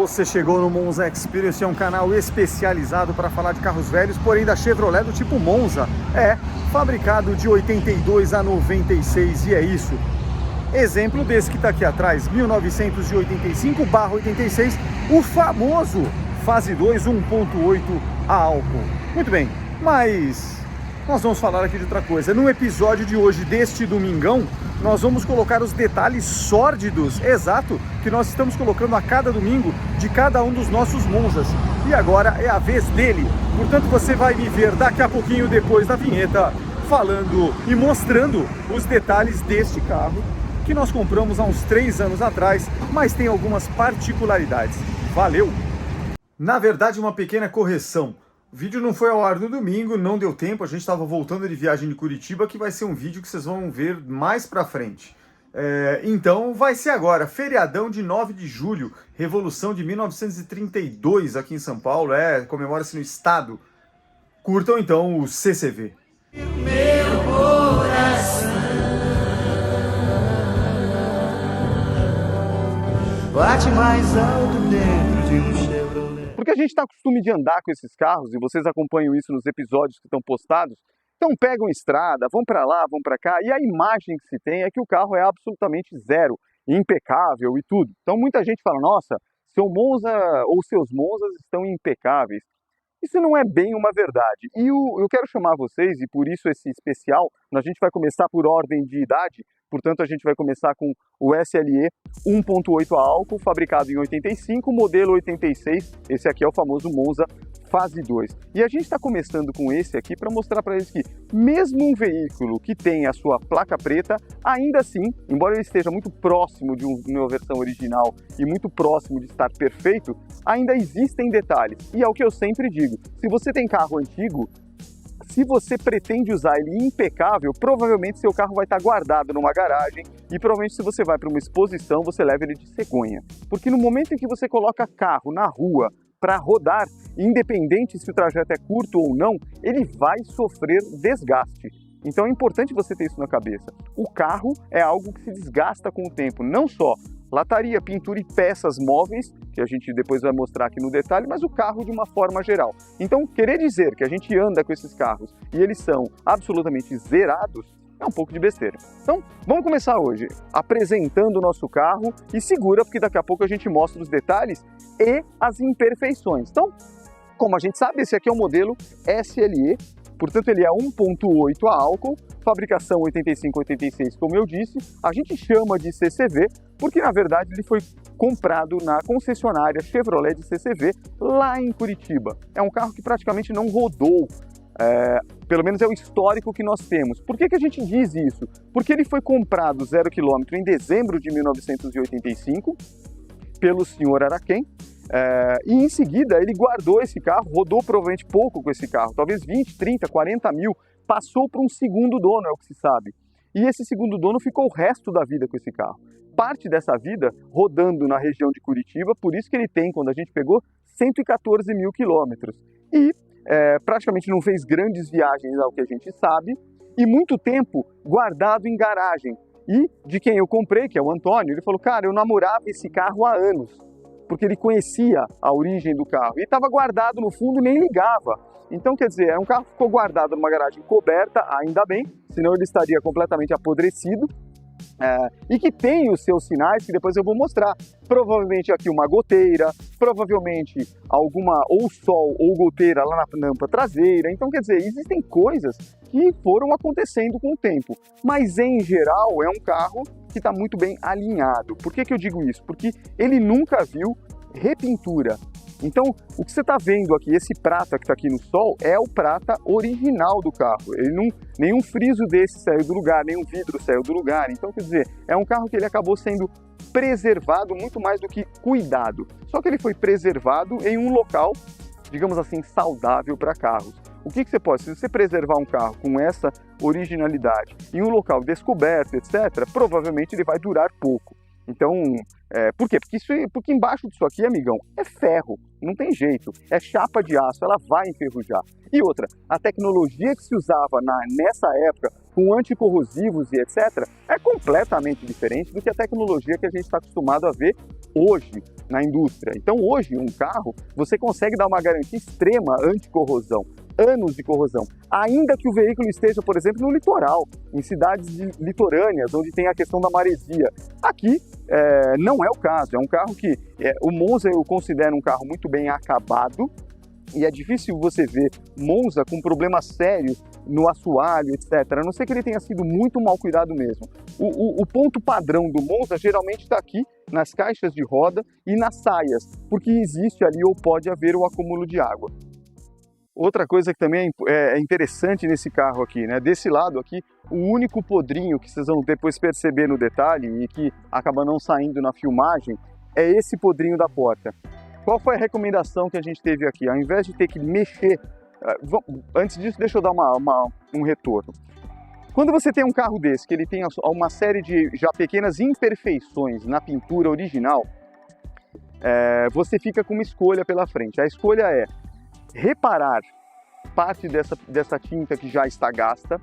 Você chegou no Monza Experience, é um canal especializado para falar de carros velhos, porém da Chevrolet do tipo Monza. É, fabricado de 82 a 96 e é isso. Exemplo desse que está aqui atrás, 1985/86, o famoso Fase 2 1.8 a álcool. Muito bem, mas nós vamos falar aqui de outra coisa. No episódio de hoje, deste domingão, nós vamos colocar os detalhes sórdidos, exato, que nós estamos colocando a cada domingo de cada um dos nossos Monzas. E agora é a vez dele. Portanto, você vai me ver daqui a pouquinho, depois da vinheta, falando e mostrando os detalhes deste carro que nós compramos há uns 3 anos atrás, mas tem algumas particularidades. Valeu! Na verdade, uma pequena correção. O vídeo não foi ao ar no domingo, não deu tempo, a gente estava voltando de viagem de Curitiba, que vai ser um vídeo que vocês vão ver mais pra frente. Então vai ser agora, feriadão de 9 de julho, Revolução de 1932 aqui em São Paulo, comemora-se no estado. Curtam então o CCV. Meu coração bate mais alto dentro de um Chevrolet. Porque a gente está costume de andar com esses carros, e vocês acompanham isso nos episódios que estão postados, então pegam estrada, vão para lá, vão para cá, e a imagem que se tem é que o carro é absolutamente zero, impecável e tudo. Então muita gente fala, nossa, seu Monza ou seus Monzas estão impecáveis. Isso não é bem uma verdade. E eu quero chamar vocês, e por isso esse especial, a gente vai começar por ordem de idade, portanto a gente vai começar com o SLE 1.8 a álcool, fabricado em 85, modelo 86, esse aqui é o famoso Monza Fase 2. E a gente está começando com esse aqui para mostrar para eles que mesmo um veículo que tem a sua placa preta, ainda assim, embora ele esteja muito próximo de uma versão original e muito próximo de estar perfeito, ainda existem detalhes. E é o que eu sempre digo, se você tem carro antigo, se você pretende usar ele impecável, provavelmente seu carro vai estar guardado numa garagem e provavelmente se você vai para uma exposição, você leva ele de cegonha. Porque no momento em que você coloca carro na rua para rodar, independente se o trajeto é curto ou não, ele vai sofrer desgaste. Então é importante você ter isso na cabeça. O carro é algo que se desgasta com o tempo, não só lataria, pintura e peças móveis, que a gente depois vai mostrar aqui no detalhe, mas o carro de uma forma geral. Então, querer dizer que a gente anda com esses carros e eles são absolutamente zerados, é um pouco de besteira. Então, vamos começar hoje apresentando o nosso carro e segura, porque daqui a pouco a gente mostra os detalhes e as imperfeições. Então, como a gente sabe, esse aqui é o modelo SLE, portanto ele é 1.8 a álcool, fabricação 85-86, como eu disse. A gente chama de CCV porque, na verdade, ele foi comprado na concessionária Chevrolet de CCV lá em Curitiba. É um carro que praticamente não rodou, pelo menos é o histórico que nós temos. Por que a gente diz isso? Porque ele foi comprado 0 km em dezembro de 1985 pelo senhor Araquém, e em seguida ele guardou esse carro, rodou provavelmente pouco com esse carro, talvez 20, 30, 40 mil, passou para um segundo dono, é o que se sabe. E esse segundo dono ficou o resto da vida com esse carro. Parte dessa vida rodando na região de Curitiba, por isso que ele tem, quando a gente pegou, 114 mil quilômetros. E praticamente não fez grandes viagens, ao que a gente sabe, e muito tempo guardado em garagem. E de quem eu comprei, que é o Antônio, ele falou, cara, eu namorava esse carro há anos, porque ele conhecia a origem do carro, e estava guardado no fundo e nem ligava. Então, quer dizer, é um carro que ficou guardado numa garagem coberta, ainda bem, senão ele estaria completamente apodrecido, e que tem os seus sinais que depois eu vou mostrar. Provavelmente aqui uma goteira, provavelmente alguma ou sol ou goteira lá na tampa traseira. Então, quer dizer, existem coisas que foram acontecendo com o tempo. Mas, em geral, é um carro que está muito bem alinhado. Por que eu digo isso? Porque ele nunca viu repintura. Então, o que você está vendo aqui, esse prata que está aqui no sol, é o prata original do carro. Nenhum friso desse saiu do lugar, nenhum vidro saiu do lugar. Então, quer dizer, é um carro que ele acabou sendo preservado muito mais do que cuidado. Só que ele foi preservado em um local, digamos assim, saudável para carros. O que você pode? Se você preservar um carro com essa originalidade em um local descoberto, etc., provavelmente ele vai durar pouco. Então, por quê? Porque embaixo disso aqui, amigão, é ferro, não tem jeito, é chapa de aço, ela vai enferrujar. E outra, a tecnologia que se usava nessa época, com anticorrosivos e etc., é completamente diferente do que a tecnologia que a gente está acostumado a ver hoje na indústria. Então hoje, um carro, você consegue dar uma garantia extrema anti-corrosão, anos de corrosão, ainda que o veículo esteja, por exemplo, no litoral, em cidades litorâneas, onde tem a questão da maresia. Aqui não é o caso, é um carro que, o Monza eu considero um carro muito bem acabado, e é difícil você ver Monza com problemas sérios no assoalho, etc. A não ser que ele tenha sido muito mal cuidado mesmo. O ponto padrão do Monza geralmente está aqui nas caixas de roda e nas saias, porque existe ali ou pode haver o acúmulo de água. Outra coisa que também é interessante nesse carro aqui, né? Desse lado aqui, o único podrinho que vocês vão depois perceber no detalhe e que acaba não saindo na filmagem é esse podrinho da porta. Qual foi a recomendação que a gente teve aqui? Ao invés de ter que mexer, antes disso deixa eu dar um retorno. Quando você tem um carro desse, que ele tem uma série de já pequenas imperfeições na pintura original, você fica com uma escolha pela frente. A escolha é reparar parte dessa tinta que já está gasta,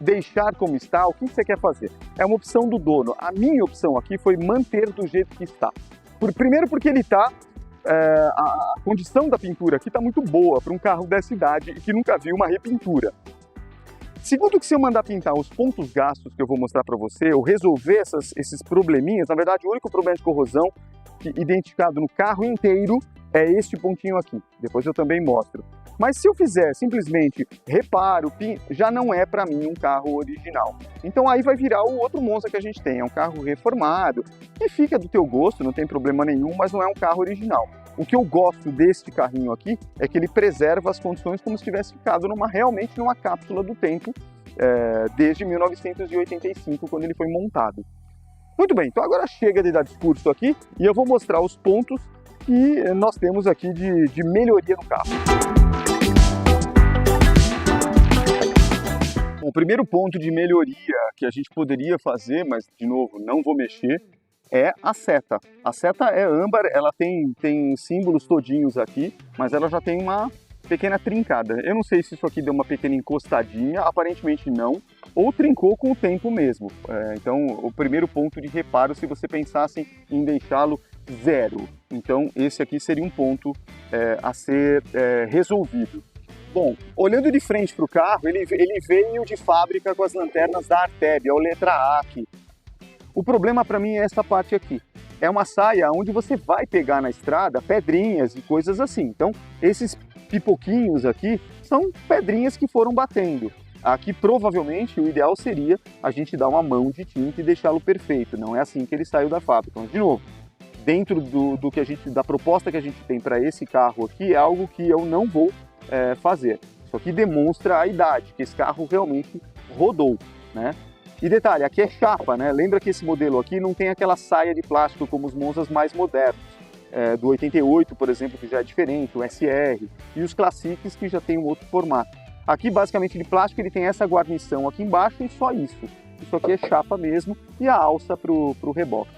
deixar como está, o que você quer fazer? É uma opção do dono. A minha opção aqui foi manter do jeito que está. Primeiro porque ele está, a condição da pintura aqui está muito boa para um carro dessa idade e que nunca viu uma repintura. Segundo que se eu mandar pintar os pontos gastos que eu vou mostrar para você, ou resolver esses probleminhas, na verdade o único problema de corrosão identificado no carro inteiro é este pontinho aqui, depois eu também mostro. Mas se eu fizer simplesmente reparo, já não é para mim um carro original. Então aí vai virar o outro Monza que a gente tem, é um carro reformado, que fica do teu gosto, não tem problema nenhum, mas não é um carro original. O que eu gosto deste carrinho aqui é que ele preserva as condições como se tivesse ficado realmente numa cápsula do tempo, desde 1985, quando ele foi montado. Muito bem, então agora chega de dar discurso aqui e eu vou mostrar os pontos que nós temos aqui de melhoria no carro. Bom, o primeiro ponto de melhoria que a gente poderia fazer, mas de novo não vou mexer, é a seta. A seta é âmbar, ela tem símbolos todinhos aqui, mas ela já tem uma pequena trincada. Eu não sei se isso aqui deu uma pequena encostadinha, aparentemente não, ou trincou com o tempo mesmo. Então, o primeiro ponto de reparo, se você pensasse em deixá-lo zero. Então, esse aqui seria um ponto a ser resolvido. Bom, olhando de frente para o carro, ele veio de fábrica com as lanternas da Arteb, a letra A aqui. O problema para mim é essa parte aqui. É uma saia onde você vai pegar na estrada pedrinhas e coisas assim. Então, esses pipoquinhos aqui são pedrinhas que foram batendo. Aqui, provavelmente, o ideal seria a gente dar uma mão de tinta e deixá-lo perfeito. Não é assim que ele saiu da fábrica. Mas, de novo, dentro da proposta que a gente tem para esse carro aqui, é algo que eu não vou fazer. Isso aqui demonstra a idade, que esse carro realmente rodou, né? E detalhe, aqui é chapa, né? Lembra que esse modelo aqui não tem aquela saia de plástico como os Monzas mais modernos. Do 88, por exemplo, que já é diferente, o SR, e os Classics que já tem um outro formato. Aqui, basicamente, de plástico, ele tem essa guarnição aqui embaixo e só isso. Isso aqui é chapa mesmo e a alça para o reboque.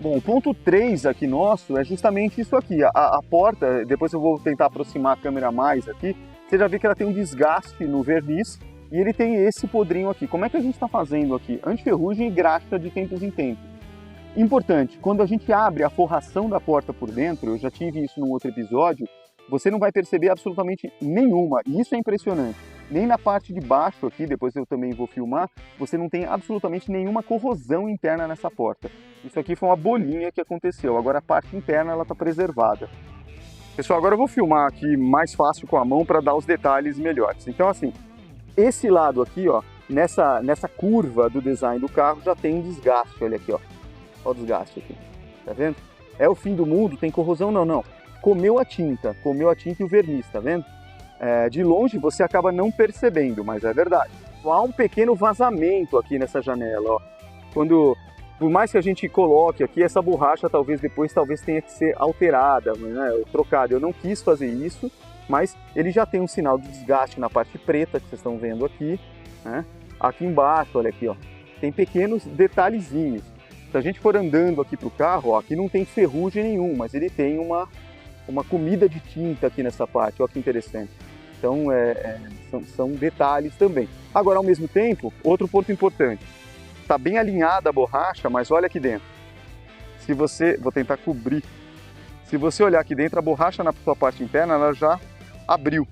Bom, o ponto 3 aqui nosso é justamente isso aqui. A porta, depois eu vou tentar aproximar a câmera mais aqui, você já vê que ela tem um desgaste no verniz e ele tem esse podrinho aqui. Como é que a gente está fazendo aqui? Antiferrugem e graxa de tempos em tempos. Importante, quando a gente abre a forração da porta por dentro, eu já tive isso num outro episódio, você não vai perceber absolutamente nenhuma, e isso é impressionante. Nem na parte de baixo aqui, depois eu também vou filmar, você não tem absolutamente nenhuma corrosão interna nessa porta. Isso aqui foi uma bolinha que aconteceu, agora a parte interna ela está preservada. Pessoal, agora eu vou filmar aqui mais fácil com a mão para dar os detalhes melhores. Então assim, esse lado aqui, ó, nessa curva do design do carro já tem um desgaste, olha aqui, ó. Olha o desgaste aqui, tá vendo? É o fim do mundo, tem corrosão? Não, não. Comeu a tinta e o verniz, tá vendo? De longe você acaba não percebendo, mas é verdade. Há um pequeno vazamento aqui nessa janela, ó. Por mais que a gente coloque aqui, essa borracha talvez tenha que ser alterada, né, ou trocada. Eu não quis fazer isso, mas ele já tem um sinal de desgaste na parte preta que vocês estão vendo aqui, né? Aqui embaixo, olha aqui, ó, tem pequenos detalhezinhos. Se a gente for andando aqui para o carro, ó, aqui não tem ferrugem nenhuma, mas ele tem uma comida de tinta aqui nessa parte, olha que interessante. Então são detalhes também. Agora, ao mesmo tempo, outro ponto importante, está bem alinhada a borracha, mas olha aqui dentro. Se você, vou tentar cobrir, se você olhar aqui dentro, a borracha na sua parte interna, ela já abriu.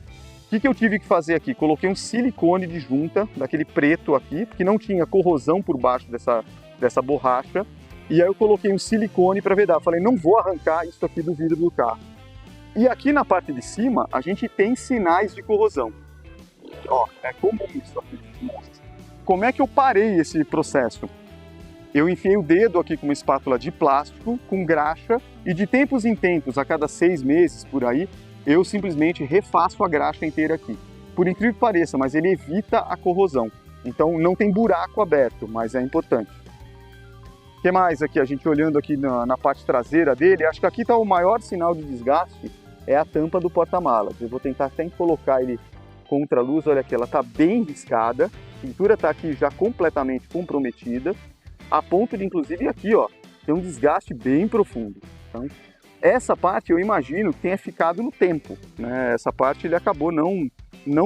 O que eu tive que fazer aqui? Coloquei um silicone de junta, daquele preto aqui, porque não tinha corrosão por baixo dessa borracha. E aí eu coloquei um silicone para vedar. Falei, não vou arrancar isso aqui do vidro do carro. E aqui na parte de cima, a gente tem sinais de corrosão. Ó, é comum isso aqui. Como é que eu parei esse processo? Eu enfiei o dedo aqui com uma espátula de plástico, com graxa, e de tempos em tempos, a cada 6 meses por aí, eu simplesmente refaço a graxa inteira aqui. Por incrível que pareça, mas ele evita a corrosão. Então não tem buraco aberto, mas é importante. O que mais aqui? A gente olhando aqui na parte traseira dele, acho que aqui está o maior sinal de desgaste, é a tampa do porta-malas. Eu vou tentar até colocar ele contra a luz, olha aqui, ela está bem riscada, a pintura está aqui já completamente comprometida, a ponto de inclusive aqui, ó, tem um desgaste bem profundo. Então, essa parte eu imagino que tenha ficado no tempo, né? Essa parte ele acabou não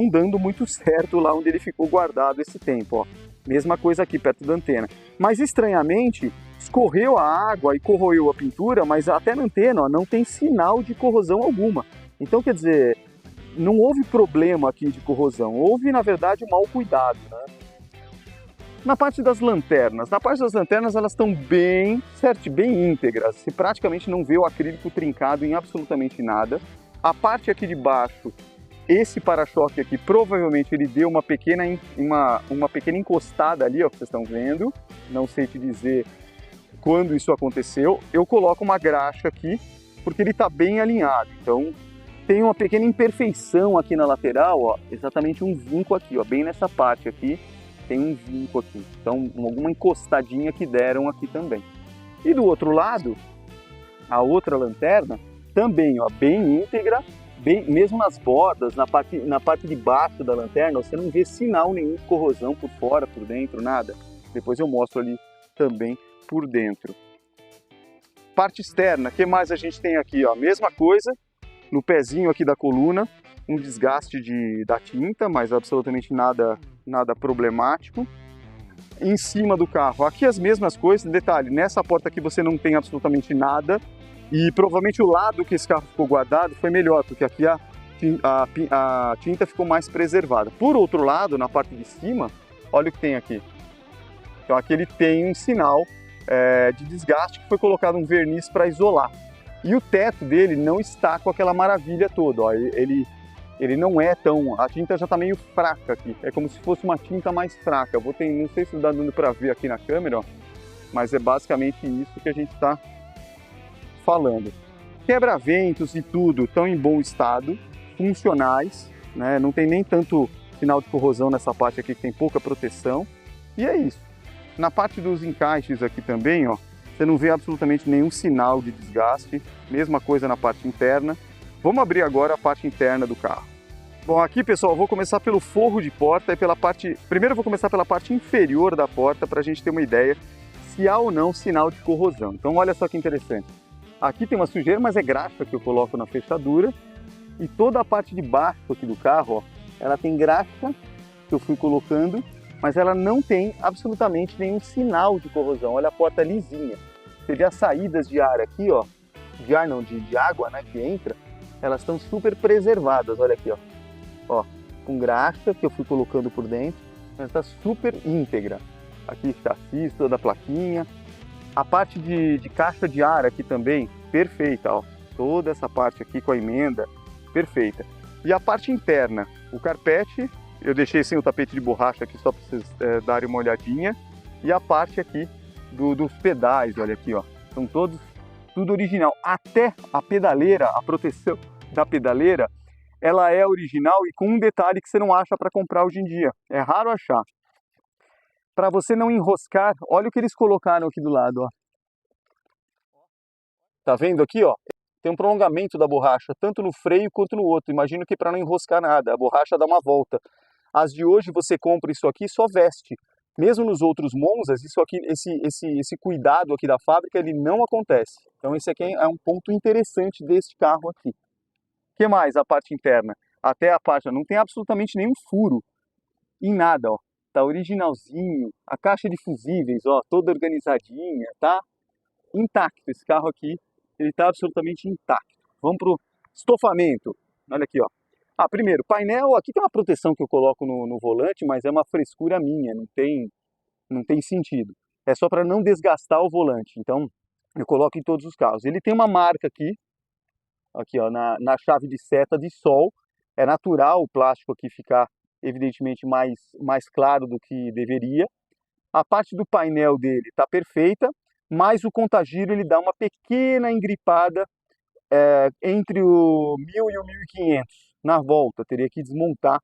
dando muito certo lá onde ele ficou guardado esse tempo, ó. Mesma coisa aqui perto da antena. Mas estranhamente, escorreu a água e corroeu a pintura, mas até na antena, ó, não tem sinal de corrosão alguma. Então, quer dizer, não houve problema aqui de corrosão, houve, na verdade, um mau cuidado, né? Na parte das lanternas, elas estão bem íntegras, você praticamente não vê o acrílico trincado em absolutamente nada. A parte aqui de baixo, esse para-choque aqui, provavelmente ele deu uma pequena encostada ali, ó, que vocês estão vendo, não sei te dizer quando isso aconteceu. Eu coloco uma graxa aqui, porque ele está bem alinhado, então tem uma pequena imperfeição aqui na lateral, ó, exatamente um vinco aqui, ó, bem nessa parte aqui. Tem um vinco aqui, então alguma encostadinha que deram aqui também. E do outro lado, a outra lanterna também, ó, bem íntegra, mesmo nas bordas, na parte de baixo da lanterna, você não vê sinal nenhum de corrosão por fora, por dentro, nada. Depois eu mostro ali também por dentro. Parte externa, o que mais a gente tem aqui? Ó, mesma coisa, no pezinho aqui da coluna, um desgaste da tinta, mas absolutamente nada problemático. Em cima do carro, aqui as mesmas coisas, detalhe, nessa porta aqui você não tem absolutamente nada, e provavelmente o lado que esse carro ficou guardado foi melhor, porque aqui a tinta ficou mais preservada. Por outro lado, na parte de cima, olha o que tem aqui. Então aqui ele tem um sinal de desgaste, que foi colocado um verniz para isolar. E o teto dele não está com aquela maravilha toda, ó. Ele não é tão... A tinta já está meio fraca aqui, é como se fosse uma tinta mais fraca. Não sei se dá dando para ver aqui na câmera, ó, mas é basicamente isso que a gente está falando. Quebra-ventos e tudo estão em bom estado, funcionais, né? Não tem nem tanto sinal de corrosão nessa parte aqui, que tem pouca proteção. E é isso. Na parte dos encaixes aqui também, ó, você não vê absolutamente nenhum sinal de desgaste. Mesma coisa na parte interna. Vamos abrir agora a parte interna do carro. Bom, aqui, pessoal, eu vou começar pelo forro de porta e pela parte... Primeiro eu vou começar pela parte inferior da porta para a gente ter uma ideia se há ou não sinal de corrosão. Então, olha só que interessante. Aqui tem uma sujeira, mas é graxa que eu coloco na fechadura. E toda a parte de baixo aqui do carro, ó, ela tem graxa que eu fui colocando, mas ela não tem absolutamente nenhum sinal de corrosão. Olha a porta lisinha. Você vê as saídas de ar aqui, ó, de água, né, que entra, elas estão super preservadas, olha aqui, ó, com graxa que eu fui colocando por dentro, mas está super íntegra. Aqui chassi, toda a plaquinha. A parte de caixa de ar aqui também, perfeita, ó, toda essa parte aqui com a emenda, perfeita. E a parte interna, o carpete, eu deixei sem o tapete de borracha aqui só para vocês darem uma olhadinha. E a parte aqui dos pedais, olha aqui, ó, são tudo original. Até a pedaleira, a proteção da pedaleira, ela é original e com um detalhe que você não acha para comprar hoje em dia. É raro achar. Para você não enroscar, olha o que eles colocaram aqui do lado, ó. Tá vendo aqui, ó? Tem um prolongamento da borracha, tanto no freio quanto no outro. Imagino que para não enroscar nada, a borracha dá uma volta. As de hoje você compra isso aqui, só veste. Mesmo nos outros Monzas, isso aqui, esse cuidado aqui da fábrica, ele não acontece. Então esse aqui é um ponto interessante deste carro aqui. O que mais? A parte interna. até a parte, ó, não tem absolutamente nenhum furo em nada, ó. Tá originalzinho, a caixa de fusíveis, ó, toda organizadinha, tá intacto. Esse carro aqui, ele tá absolutamente intacto. Vamos pro estofamento. Olha aqui, ó. Ah, primeiro, painel, aqui tem uma proteção que eu coloco no volante, mas é uma frescura minha, não tem sentido. É só para não desgastar o volante, então eu coloco em todos os carros. Ele tem uma marca aqui, ó, na chave de seta de sol. É natural o plástico aqui ficar, evidentemente, mais claro do que deveria. A parte do painel dele está perfeita, mas o contagiro ele dá uma pequena engripada entre o 1000 e o 1500 na volta. Teria que desmontar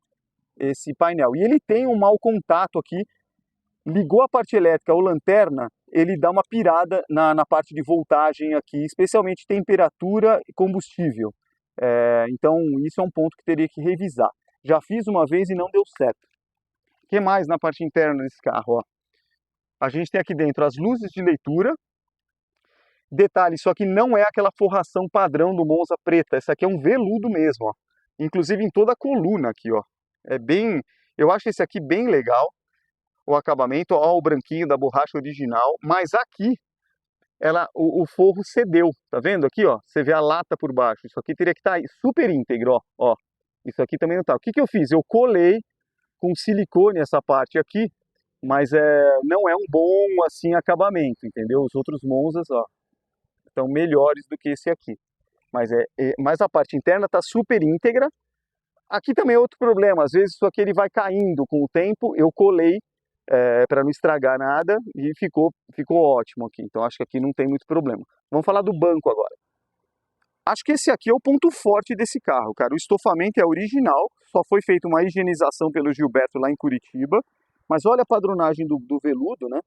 esse painel. E ele tem um mau contato aqui. Ligou a parte elétrica ou lanterna, ele dá uma pirada na parte de voltagem aqui, especialmente temperatura e combustível. Então isso é um ponto que teria que revisar. Já fiz uma vez e não deu certo. O que mais na parte interna desse carro? Ó? A gente tem aqui dentro as luzes de leitura. Detalhe, isso aqui não é aquela forração padrão do Monza preta, essa aqui é um veludo mesmo, ó. Inclusive em toda a coluna aqui, ó. Eu acho esse aqui bem legal, o acabamento, ó, o branquinho da borracha original, mas aqui o forro cedeu, tá vendo aqui, ó? Você vê a lata por baixo, isso aqui teria que estar super íntegro, ó. Isso aqui também não tá. O que eu fiz? Eu colei com silicone essa parte aqui, mas não é um bom assim acabamento, entendeu? Os outros Monzas, ó, estão melhores do que esse aqui. Mas a parte interna está super íntegra. Aqui também é outro problema, às vezes isso aqui ele vai caindo com o tempo. Eu colei para não estragar nada e ficou ótimo aqui. Então acho que aqui não tem muito problema. Vamos falar do banco agora. Acho que esse aqui é o ponto forte desse carro, cara. O estofamento é original, só foi feita uma higienização pelo Gilberto lá em Curitiba. Mas olha a padronagem do veludo, né?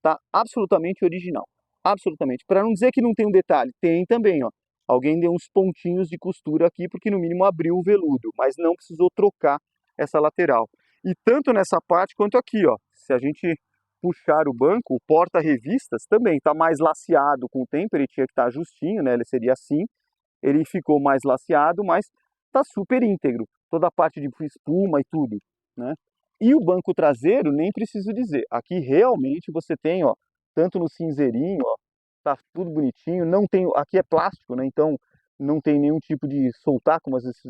Tá absolutamente original. Absolutamente. Para não dizer que não tem um detalhe, tem também, ó. Alguém deu uns pontinhos de costura aqui, porque no mínimo abriu o veludo, mas não precisou trocar essa lateral. E tanto nessa parte quanto aqui, ó. Se a gente puxar o banco, o porta-revistas também está mais laceado com o tempo, ele tinha que estar justinho, né? Ele seria assim. Ele ficou mais laceado, mas está super íntegro. Toda a parte de espuma e tudo, né? E o banco traseiro, nem preciso dizer. Aqui realmente você tem, ó, tanto no cinzeirinho, ó, tá tudo bonitinho. Não tem, aqui é plástico, né? Então não tem nenhum tipo de soltar, como às vezes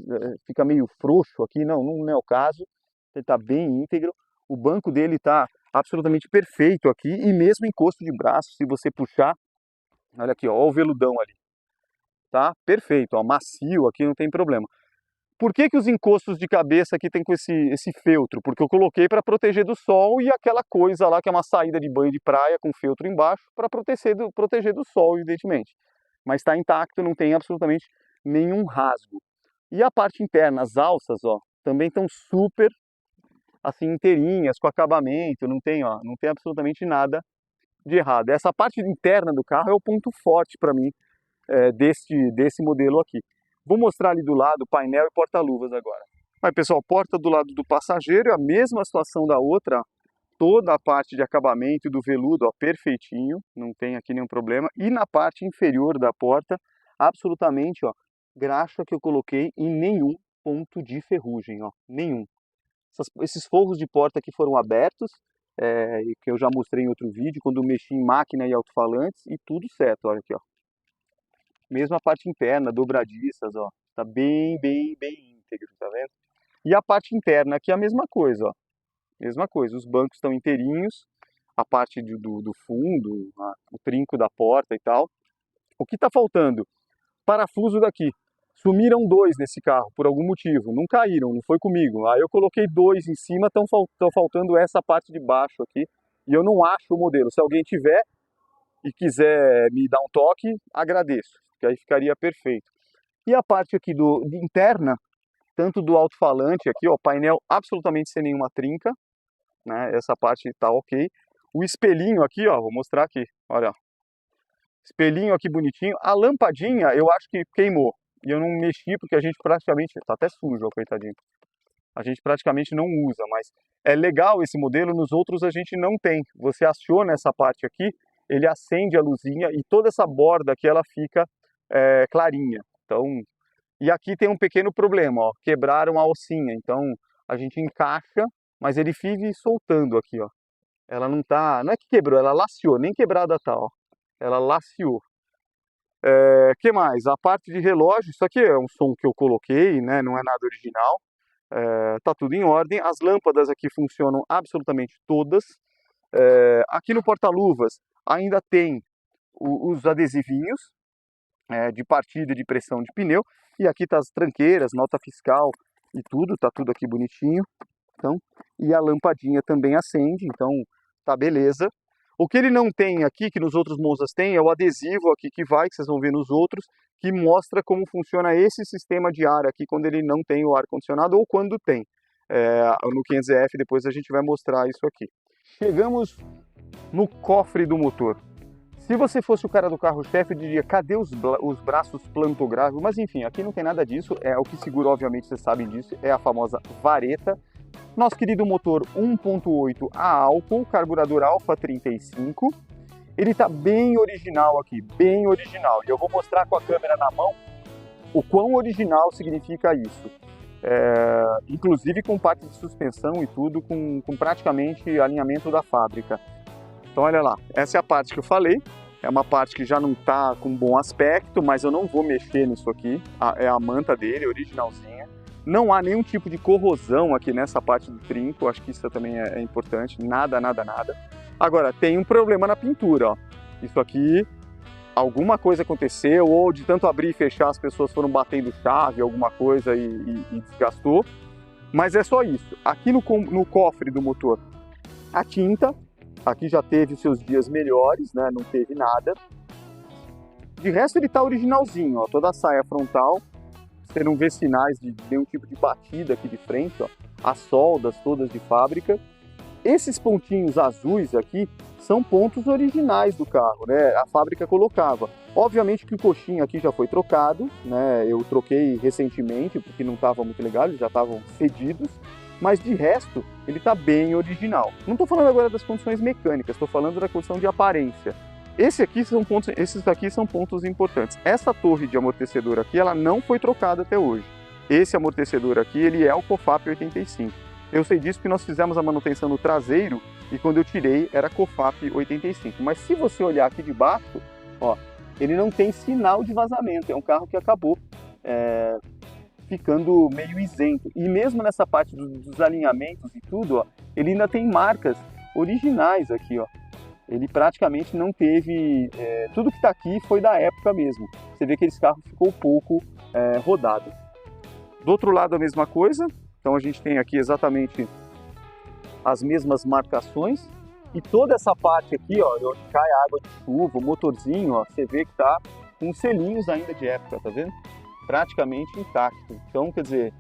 fica meio frouxo aqui. Não é o caso. Ele tá bem íntegro. O banco dele tá absolutamente perfeito aqui. E mesmo encosto de braço, se você puxar, olha aqui, ó o veludão ali. Tá perfeito, ó, macio aqui, não tem problema. Por que os encostos de cabeça aqui tem com esse feltro? Porque eu coloquei para proteger do sol e aquela coisa lá que é uma saída de banho de praia com feltro embaixo para proteger do sol, evidentemente. Mas está intacto, não tem absolutamente nenhum rasgo. E a parte interna, as alças, ó, também estão super assim inteirinhas, com acabamento, não tem absolutamente nada de errado. Essa parte interna do carro é o ponto forte para mim desse modelo aqui. Vou mostrar ali do lado painel e porta-luvas agora. Aí, pessoal, porta do lado do passageiro é a mesma situação da outra. Toda a parte de acabamento do veludo, ó, perfeitinho, não tem aqui nenhum problema. E na parte inferior da porta, absolutamente, ó, graxa que eu coloquei em nenhum ponto de ferrugem, ó, nenhum. Esses forros de porta que foram abertos, que eu já mostrei em outro vídeo, quando eu mexi em máquina e alto-falantes, e tudo certo, olha aqui, ó. Mesmo a parte interna, dobradiças, ó, tá bem íntegro, tá vendo? E a parte interna aqui é a mesma coisa, ó, mesma coisa, os bancos estão inteirinhos, a parte do fundo, o trinco da porta e tal. O que tá faltando? Parafuso daqui. Sumiram 2 nesse carro, por algum motivo, não caíram, não foi comigo. Aí eu coloquei 2 em cima, estão faltando essa parte de baixo aqui, e eu não acho o modelo. Se alguém tiver e quiser me dar um toque, agradeço, que aí ficaria perfeito. E a parte aqui interna, tanto do alto-falante aqui, ó, painel absolutamente sem nenhuma trinca, né? Essa parte tá ok. O espelhinho aqui, ó, vou mostrar aqui, olha, ó. Espelhinho aqui bonitinho. A lampadinha eu acho que queimou e eu não mexi porque a gente praticamente, tá até sujo, ó, coitadinho. A gente praticamente não usa, mas é legal esse modelo, nos outros a gente não tem. Você aciona essa parte aqui, ele acende a luzinha e toda essa borda aqui ela fica clarinha. Então E aqui tem um pequeno problema, ó, quebraram a alcinha, então a gente encaixa, mas ele vive soltando aqui, ó. Ela não é que quebrou, ela laceou, nem quebrada tá, ó. Ela laceou. Que mais? A parte de relógio, isso aqui é um som que eu coloquei, né? Não é nada original. Tá tudo em ordem. As lâmpadas aqui funcionam absolutamente todas. Aqui no porta-luvas ainda tem os adesivinhos de partida e de pressão de pneu. E aqui tá as tranqueiras, nota fiscal e tudo, tá tudo aqui bonitinho. Então, e a lampadinha também acende, então tá beleza. O que ele não tem aqui, que nos outros Monzas tem, é o adesivo aqui que vocês vão ver nos outros, que mostra como funciona esse sistema de ar aqui quando ele não tem o ar-condicionado ou quando tem. No 500F depois a gente vai mostrar isso aqui. Chegamos no cofre do motor. Se você fosse o cara do carro-chefe, eu diria, cadê os braços plantográficos? Mas enfim, aqui não tem nada disso, o que segura, obviamente, vocês sabem disso, é a famosa vareta. Nosso querido motor 1.8 a álcool, carburador Alfa 35. Ele está bem original aqui, bem original. E eu vou mostrar com a câmera na mão o quão original significa isso. Inclusive com parte de suspensão e tudo, com praticamente alinhamento da fábrica. Então olha lá, essa é a parte que eu falei. É uma parte que já não está com bom aspecto, mas eu não vou mexer nisso aqui. É a manta dele, originalzinha. Não há nenhum tipo de corrosão aqui nessa parte do trinco, acho que isso também é importante, nada, nada, nada. Agora, tem um problema na pintura, ó. Isso aqui, alguma coisa aconteceu, ou de tanto abrir e fechar as pessoas foram batendo chave, alguma coisa e desgastou. Mas é só isso. Aqui no cofre do motor, a tinta, aqui já teve seus dias melhores, né? Não teve nada. De resto ele tá originalzinho, ó, toda a saia frontal. Você não vê sinais de nenhum tipo de batida aqui de frente, ó. As soldas todas de fábrica. Esses pontinhos azuis aqui são pontos originais do carro, né? A fábrica colocava. Obviamente que o coxinho aqui já foi trocado, né? Eu troquei recentemente porque não estava muito legal, eles já estavam cedidos. Mas de resto, ele está bem original. Não estou falando agora das condições mecânicas, estou falando da condição de aparência. Esses aqui são pontos importantes. Essa torre de amortecedor aqui, ela não foi trocada até hoje. Esse amortecedor aqui, ele é o COFAP 85. Eu sei disso porque nós fizemos a manutenção no traseiro e quando eu tirei era COFAP 85. Mas se você olhar aqui de baixo, ó, ele não tem sinal de vazamento. É um carro que acabou ficando meio isento. E mesmo nessa parte dos alinhamentos e tudo, ó, ele ainda tem marcas originais aqui, ó. Ele praticamente não teve... tudo que está aqui foi da época mesmo. Você vê que esse carro ficou pouco rodado. Do outro lado a mesma coisa. Então a gente tem aqui exatamente as mesmas marcações. E toda essa parte aqui, ó, onde cai a água de chuva, o motorzinho, ó, você vê que tá com selinhos ainda de época, tá vendo? Praticamente intacto. Então, quer dizer,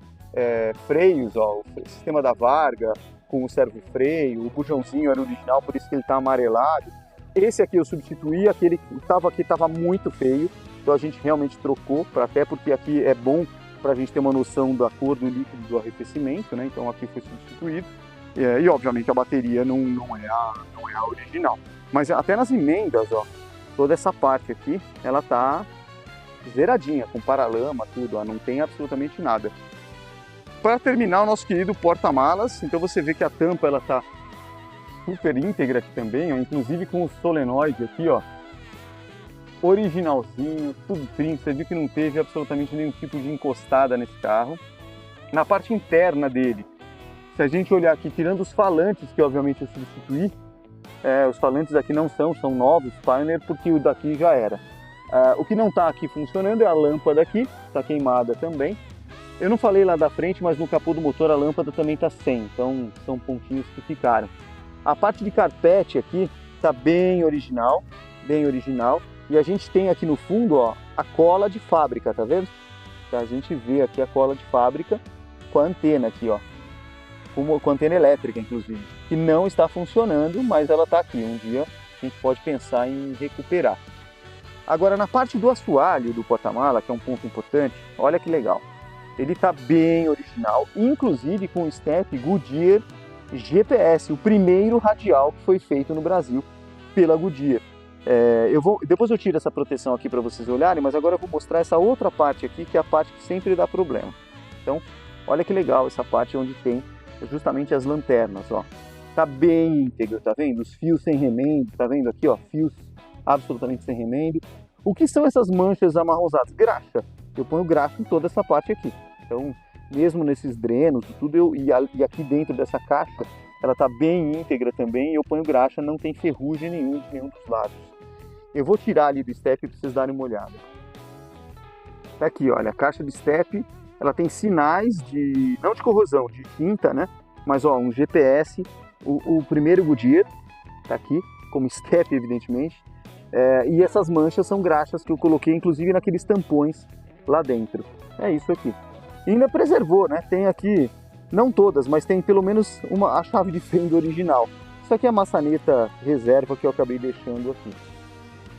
freios, ó, o sistema da Varga, com o servo-freio, o bujãozinho era original, por isso que ele está amarelado. Esse aqui eu substituí, aquele que estava aqui estava muito feio, então a gente realmente trocou, até porque aqui é bom para a gente ter uma noção da cor do líquido do arrefecimento, né? Então aqui foi substituído. E obviamente a bateria não é a original. Mas até nas emendas, ó, toda essa parte aqui, ela tá zeradinha, com paralama, tudo, ó, não tem absolutamente nada. Para terminar, o nosso querido porta-malas, então você vê que a tampa ela tá super íntegra aqui também, ó, inclusive com o solenoide aqui, ó, originalzinho, tudo trinco, você viu que não teve absolutamente nenhum tipo de encostada nesse carro. Na parte interna dele, se a gente olhar aqui, tirando os falantes, que obviamente eu substituí, os falantes aqui não são novos, Pioneer, porque o daqui já era. O que não está aqui funcionando é a lâmpada aqui, está queimada também. Eu não falei lá da frente, mas no capô do motor a lâmpada também está sem, então são pontinhos que ficaram. A parte de carpete aqui está bem original, e a gente tem aqui no fundo, ó, a cola de fábrica, tá vendo? A gente vê aqui a cola de fábrica com a antena aqui, ó, com antena elétrica inclusive, que não está funcionando, mas ela está aqui. Um dia a gente pode pensar em recuperar. Agora na parte do assoalho do porta-mala, que é um ponto importante, olha que legal. Ele está bem original, inclusive com o step Goodyear GPS, o primeiro radial que foi feito no Brasil pela Goodyear. Depois eu tiro essa proteção aqui para vocês olharem, mas agora eu vou mostrar essa outra parte aqui, que é a parte que sempre dá problema. Então, olha que legal essa parte onde tem justamente as lanternas, ó. Tá bem íntegro, tá vendo? Os fios sem remendo, tá vendo aqui, ó, fios absolutamente sem remendo. O que são essas manchas amarronzadas? Graxa. Eu ponho graxa em toda essa parte aqui. Então, mesmo nesses drenos e tudo, e aqui dentro dessa caixa, ela tá bem íntegra também, eu ponho graxa, não tem ferrugem nenhum de nenhum dos lados. Eu vou tirar ali do step para vocês darem uma olhada. Tá aqui, olha, a caixa de step, ela tem sinais não de corrosão, de tinta, né? Mas ó, um GPS, o primeiro Goodyear, tá aqui, como step, evidentemente. E essas manchas são graxas que eu coloquei, inclusive, naqueles tampões lá dentro. É isso aqui. E ainda preservou, né? Tem aqui, não todas, mas tem pelo menos a chave de fenda original. Isso aqui é a maçaneta reserva que eu acabei deixando aqui.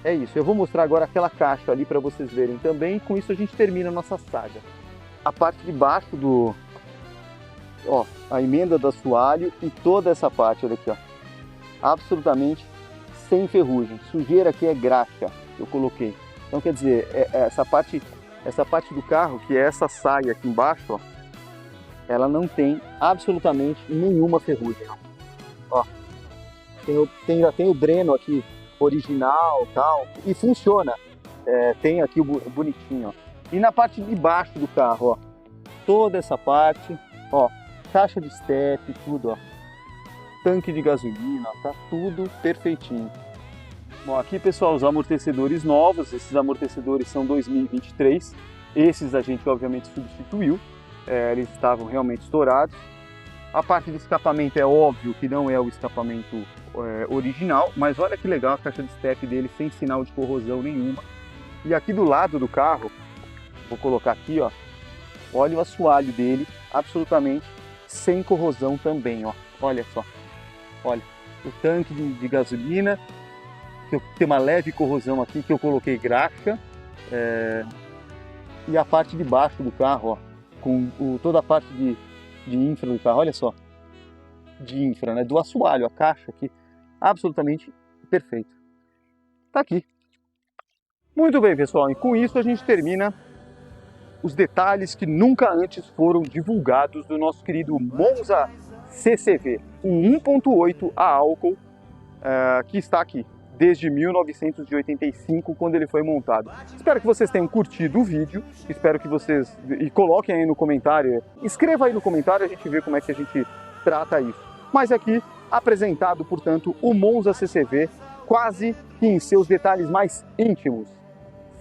É isso, eu vou mostrar agora aquela caixa ali para vocês verem também, e com isso a gente termina a nossa saga. A parte de baixo a emenda do assoalho e toda essa parte, olha aqui, ó, absolutamente sem ferrugem. Sujeira aqui é graxa, eu coloquei. Então quer dizer, essa parte do carro, que é essa saia aqui embaixo, ó, ela não tem absolutamente nenhuma ferrugem. Ó, já tem o dreno aqui original, tal, e funciona. Tem aqui o bonitinho, ó. E na parte de baixo do carro, ó, toda essa parte, ó, caixa de step, tudo, ó, tanque de gasolina, ó, tá tudo perfeitinho. Bom, aqui, pessoal, os amortecedores novos, esses amortecedores são 2023, esses a gente obviamente substituiu, eles estavam realmente estourados. A parte de escapamento é óbvio que não é o escapamento original, mas olha que legal a caixa de step dele sem sinal de corrosão nenhuma. E aqui do lado do carro, vou colocar aqui, ó, olha o assoalho dele, absolutamente sem corrosão também, ó. Olha só, olha, o tanque de gasolina, que tem uma leve corrosão aqui que eu coloquei graxa, e a parte de baixo do carro, ó, com toda a parte de infra do carro, olha só, de infra, né, do assoalho, a caixa aqui, absolutamente perfeito. Tá aqui. Muito bem, pessoal, e com isso a gente termina os detalhes que nunca antes foram divulgados do nosso querido Monza CCV, um 1.8 a álcool que está aqui desde 1985, quando ele foi montado. Espero que vocês tenham curtido o vídeo, espero que vocês... E coloquem aí no comentário, escreva aí no comentário, a gente vê como é que a gente trata isso. Mas aqui, apresentado, portanto, o Monza CCV, quase que em seus detalhes mais íntimos.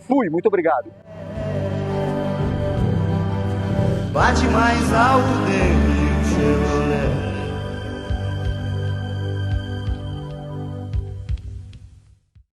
Fui, muito obrigado! Bate mais alto dentro de um Chevrolet.